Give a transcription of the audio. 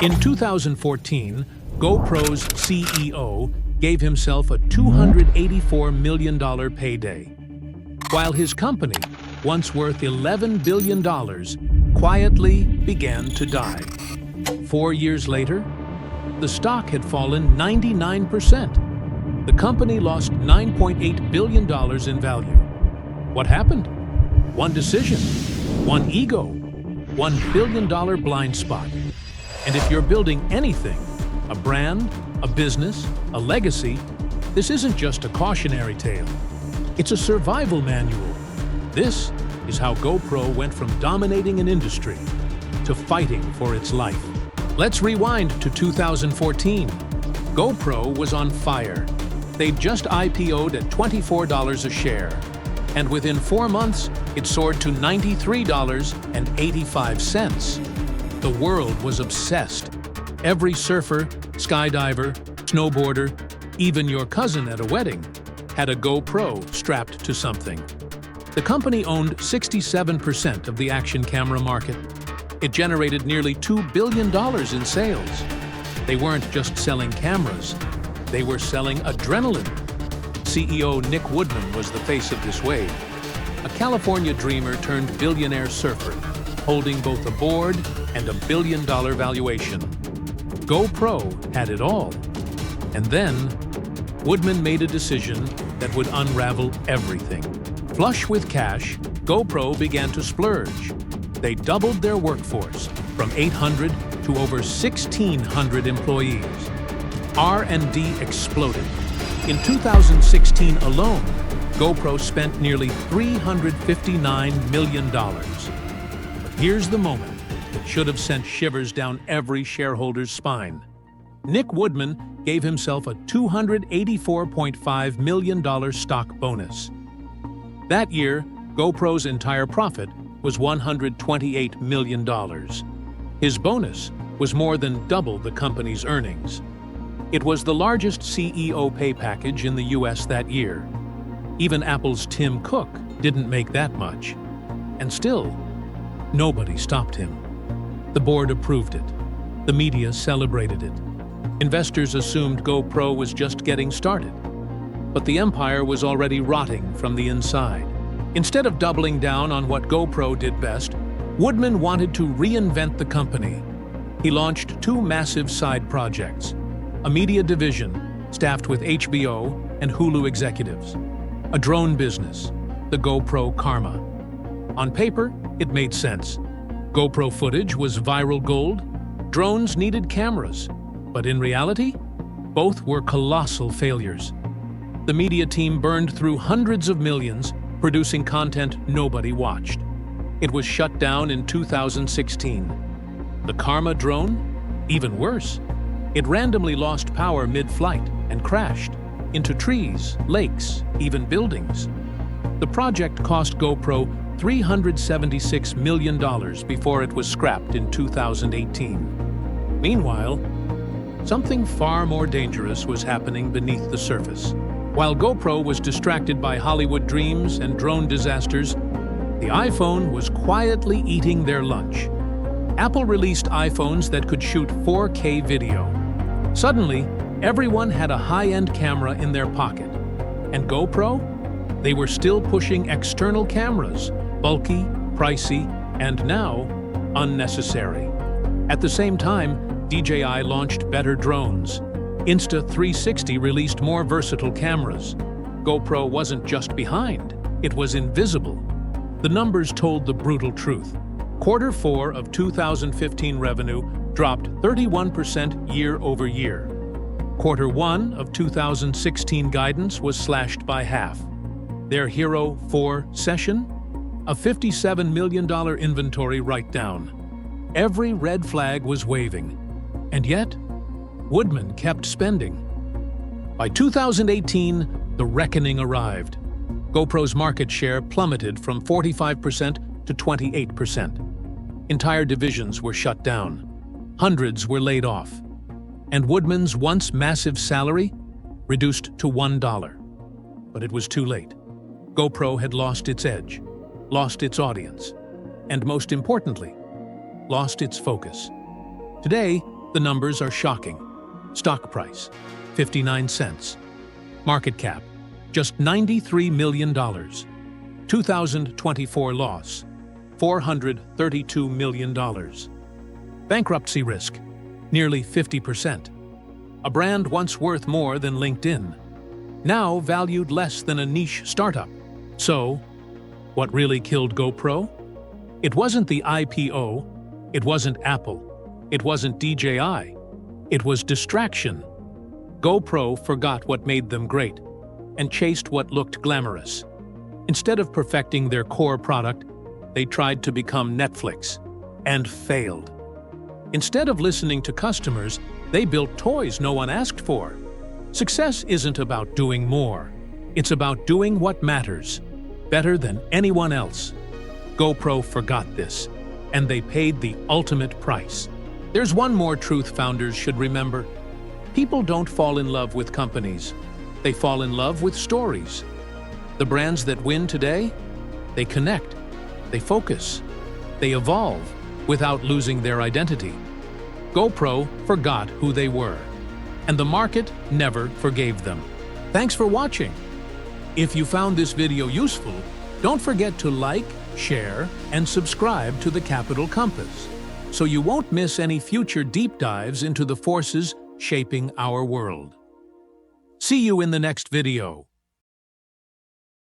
In 2014, GoPro's CEO gave himself a $284 million payday, while his company, once worth $11 billion, quietly began to die. 4 years later, the stock had fallen 99%. The company lost $9.8 billion in value. What happened? One decision, one ego, $1 billion blind spot. And if you're building anything, a brand, a business, a legacy, this isn't just a cautionary tale. It's a survival manual. This is how GoPro went from dominating an industry to fighting for its life. Let's rewind to 2014. GoPro was on fire. They'd just IPO'd at $24 a share. And within 4 months, it soared to $93.85. The world was obsessed. Every surfer, skydiver, snowboarder, even your cousin at a wedding, had a GoPro strapped to something. The company owned 67% of the action camera market. It generated nearly $2 billion in sales. They weren't just selling cameras, they were selling adrenaline. CEO Nick Woodman was the face of this wave, a California dreamer turned billionaire surfer, holding both a board and $1 billion valuation. GoPro had it all. And then, Woodman made a decision that would unravel everything. Flush with cash, GoPro began to splurge. They doubled their workforce from 800 to over 1,600 employees. R&D exploded. In 2016 alone, GoPro spent nearly $359 million. But here's the moment that should have sent shivers down every shareholder's spine. Nick Woodman gave himself a $284.5 million stock bonus. That year, GoPro's entire profit was $128 million. His bonus was more than double the company's earnings. It was the largest CEO pay package in the US that year. Even Apple's Tim Cook didn't make that much. And still, nobody stopped him. The board approved it. The media celebrated it. Investors assumed GoPro was just getting started. But the empire was already rotting from the inside. Instead of doubling down on what GoPro did best, Woodman wanted to reinvent the company. He launched 2 massive side projects: a media division staffed with HBO and Hulu executives, a drone business, the GoPro Karma. On paper, it made sense. GoPro footage was viral gold, drones needed cameras, but in reality, both were colossal failures. The media team burned through hundreds of millions, producing content nobody watched. It was shut down in 2016. The Karma drone? Even worse. It randomly lost power mid-flight and crashed into trees, lakes, even buildings. The project cost GoPro $376 million before it was scrapped in 2018. Meanwhile, something far more dangerous was happening beneath the surface. While GoPro was distracted by Hollywood dreams and drone disasters, the iPhone was quietly eating their lunch. Apple released iPhones that could shoot 4K video. Suddenly, everyone had a high-end camera in their pocket. And GoPro? They were still pushing external cameras, bulky, pricey, and now unnecessary. At the same time, DJI launched better drones. Insta360 released more versatile cameras. GoPro wasn't just behind, it was invisible. The numbers told the brutal truth. Q4 of 2015 revenue dropped 31% year over year. Q1 of 2016 guidance was slashed by half. Their Hero 4 session? A $57 million inventory write-down. Every red flag was waving. And yet, Woodman kept spending. By 2018, the reckoning arrived. GoPro's market share plummeted from 45% to 28%. Entire divisions were shut down. Hundreds were laid off. And Woodman's once massive salary reduced to $1. But it was too late. GoPro had lost its edge, lost its audience, and most importantly, lost its focus. Today, The numbers are shocking. Stock price, 59 cents. Market cap, just $93 million. 2024 loss, $432 million. Bankruptcy risk, nearly 50%. A brand once worth more than LinkedIn, now valued less than a niche startup. So, what really killed GoPro? It wasn't the IPO, it wasn't Apple, it wasn't DJI, it was distraction. GoPro forgot what made them great and chased what looked glamorous. Instead of perfecting their core product, they tried to become Netflix and failed. Instead of listening to customers, they built toys no one asked for. Success isn't about doing more. It's about doing what matters, better than anyone else. GoPro forgot this, and they paid the ultimate price. There's one more truth founders should remember. People don't fall in love with companies. They fall in love with stories. The brands that win today, they connect, they focus, they evolve without losing their identity. GoPro forgot who they were, and the market never forgave them. Thanks for watching. If you found this video useful, don't forget to like, share, and subscribe to the Capital Compass, so you won't miss any future deep dives into the forces shaping our world. See you in the next video.